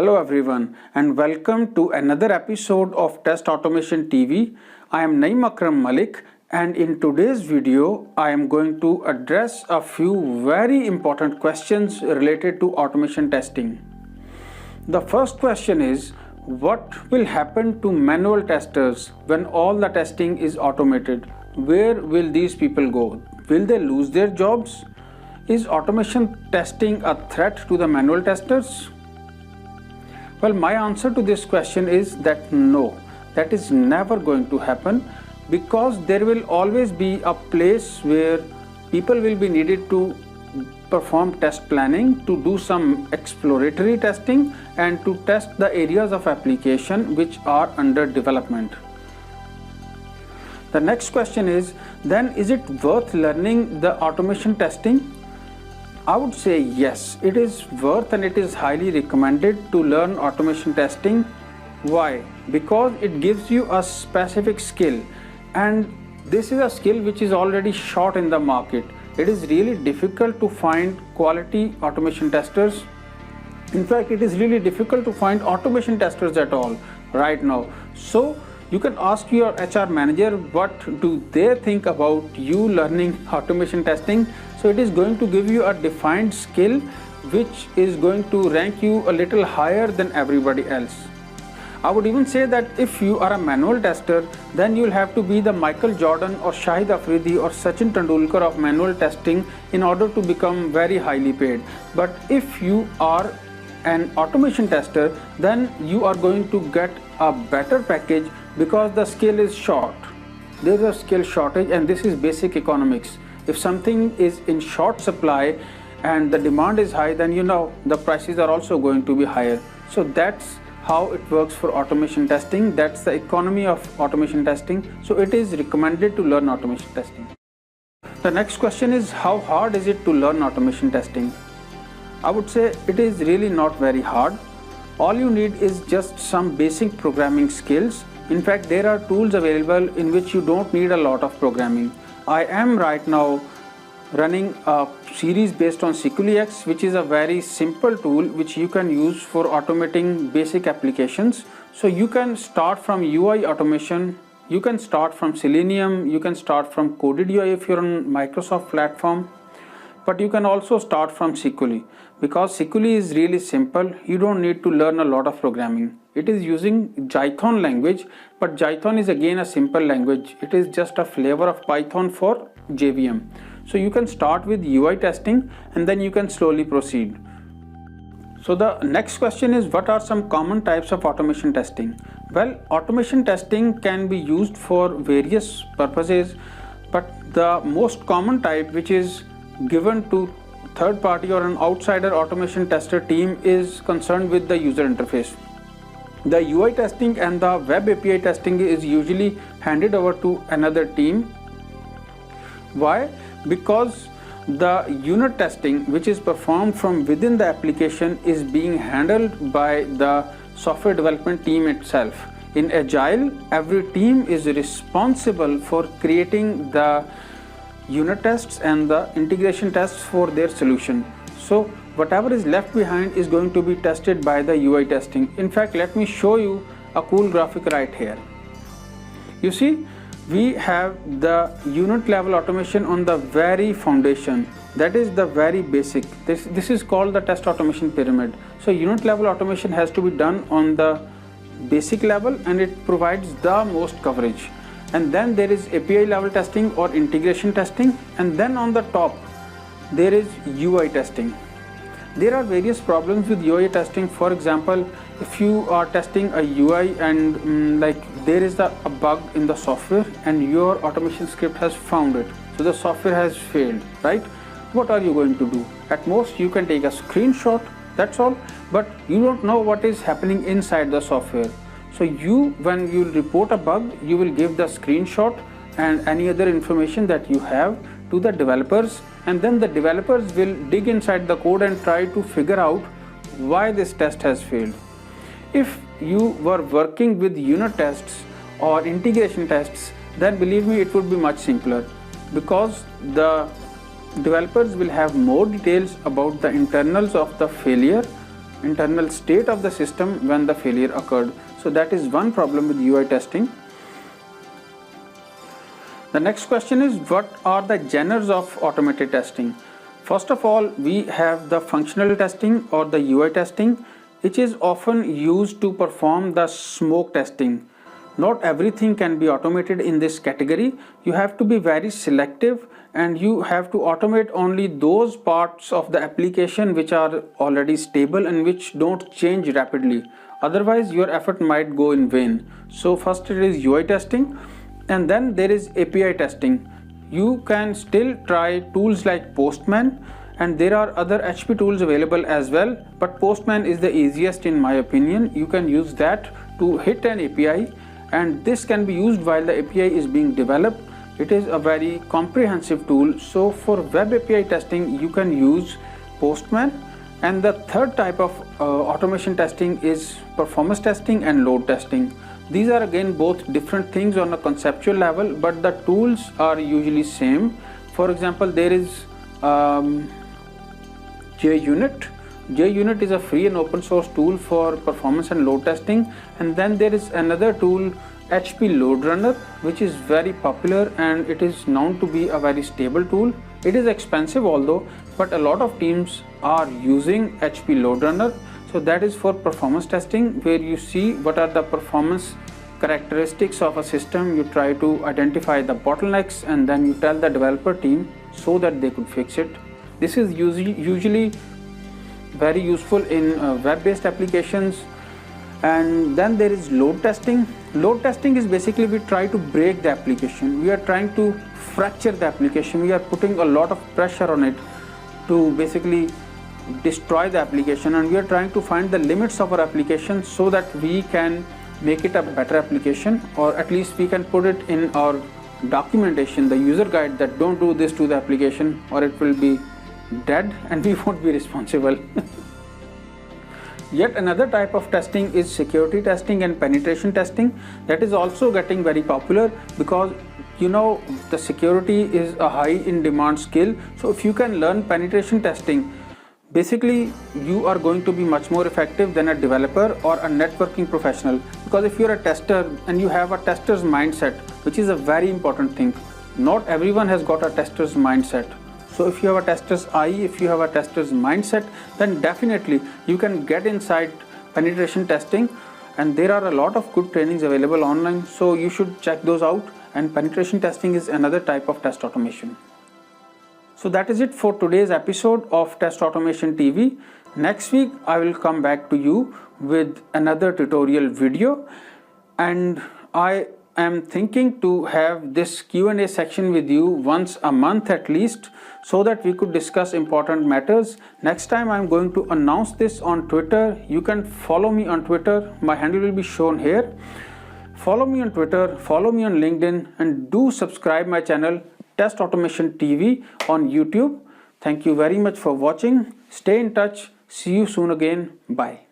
Hello everyone and welcome to another episode of Test Automation TV. I am Naeem Akram Malik and in today's video I am going to address a few very important questions related to automation testing. The first question is, what will happen to manual testers when all the testing is automated? Where will these people go? Will they lose their jobs? Is automation testing a threat to the manual testers? Well, my answer to this question is that no, that is never going to happen, because there will always be a place where people will be needed to perform test planning, to do some exploratory testing and to test the areas of application which are under development. The next question is, then is it worth learning the automation testing? I would say yes, it is worth and it is highly recommended to learn automation testing. Why? Because it gives you a specific skill, and this is a skill which is already short in the market. It is really difficult to find quality automation testers. In fact, it is really difficult to find automation testers at all right now. So you can ask your HR manager what do they think about you learning automation testing. So it is going to give you a defined skill which is going to rank you a little higher than everybody else. I would even say that if you are a manual tester, then you'll have to be the Michael Jordan or Shahid Afridi or Sachin Tendulkar of manual testing in order to become very highly paid. But if you are an automation tester, then you are going to get a better package because the skill is short. There is a skill shortage, and this is basic economics. If something is in short supply and the demand is high, then the prices are also going to be higher. So that's how it works for automation testing. That's the economy of automation testing. So it is recommended to learn automation testing. The next question is, how hard is it to learn automation testing? I would say it is really not very hard. All you need is just some basic programming skills. In fact, there are tools available in which you don't need a lot of programming. I am right now running a series based on SQLEX, which is a very simple tool which you can use for automating basic applications. So you can start from UI automation, you can start from Selenium, you can start from coded UI if you're on Microsoft platform, but you can also start from SQL, because SQL is really simple. You don't need to learn a lot of programming. It is using Python language, but Python is again a simple language. It is just a flavor of Python for JVM. So you can start with UI testing and then you can slowly proceed. So the next question is, what are some common types of automation testing? Well, automation testing can be used for various purposes, but the most common type which is given to third party or an outsider automation tester team is concerned with the user interface. The UI testing and the web API testing is usually handed over to another team. Why? Because the unit testing, which is performed from within the application, is being handled by the software development team itself. In Agile, every team is responsible for creating the unit tests and the integration tests for their solution. So whatever is left behind is going to be tested by the UI testing. In fact, let me show you a cool graphic right here. You see, we have the unit level automation on the very foundation. That is the very basic. This is called the test automation pyramid. So unit level automation has to be done on the basic level, and it provides the most coverage. And then there is API level testing or integration testing, and then on the top there is UI testing. There are various problems with UI testing. For example, if you are testing a UI and there is a bug in the software and your automation script has found it, so the software has failed, right? What are you going to do? At most you can take a screenshot, that's all, but you don't know what is happening inside the software. So when you report a bug, you will give the screenshot and any other information that you have to the developers, and then the developers will dig inside the code and try to figure out why this test has failed. If you were working with unit tests or integration tests, then believe me, it would be much simpler, because the developers will have more details about the internals of the failure internal state of the system when the failure occurred. So that is one problem with UI testing. The next question is, what are the genres of automated testing? First of all, we have the functional testing or the UI testing, which is often used to perform the smoke testing. Not everything can be automated in this category. You have to be very selective and you have to automate only those parts of the application which are already stable and which don't change rapidly. Otherwise, your effort might go in vain. So first it is UI testing, and then there is API testing. You can still try tools like Postman, and there are other HP tools available as well, but Postman is the easiest in my opinion. You can use that to hit an API, and this can be used while the API is being developed. It is a very comprehensive tool. So for web API testing, you can use Postman. And the third type of automation testing is performance testing and load testing. These are again both different things on a conceptual level, but the tools are usually same. For example, there is JUnit. JUnit is a free and open source tool for performance and load testing. And then there is another tool, HP Load Runner, which is very popular and it is known to be a very stable tool. It is expensive although, but a lot of teams are using HP Load Runner. So that is for performance testing, where you see what are the performance characteristics of a system. You try to identify the bottlenecks and then you tell the developer team so that they could fix it. This is usually very useful in web-based applications. And then there is load testing. Load testing is basically we try to break the application. We are trying to fracture the application. We are putting a lot of pressure on it to basically destroy the application, and we are trying to find the limits of our application so that we can make it a better application, or at least we can put it in our documentation, the user guide, that don't do this to the application or it will be dead and we won't be responsible. Yet another type of testing is security testing and penetration testing. That is also getting very popular because the security is a high in demand skill. So if you can learn penetration testing, basically you are going to be much more effective than a developer or a networking professional, because if you're a tester and you have a tester's mindset, which is a very important thing, not everyone has got a tester's mindset. So if you have a tester's eye, if you have a tester's mindset, then definitely you can get inside penetration testing, and there are a lot of good trainings available online, so you should check those out. And penetration testing is another type of test automation. So that is it for today's episode of Test Automation TV. Next week I will come back to you with another tutorial video, and I am thinking to have this Q&A section with you once a month at least, so that we could discuss important matters. Next time I am going to announce this on Twitter. You can follow me on Twitter. My handle will be shown here. Follow me on Twitter, follow me on LinkedIn, and do subscribe my channel Test Automation TV on YouTube. Thank you very much for watching. Stay in touch. See you soon again. Bye.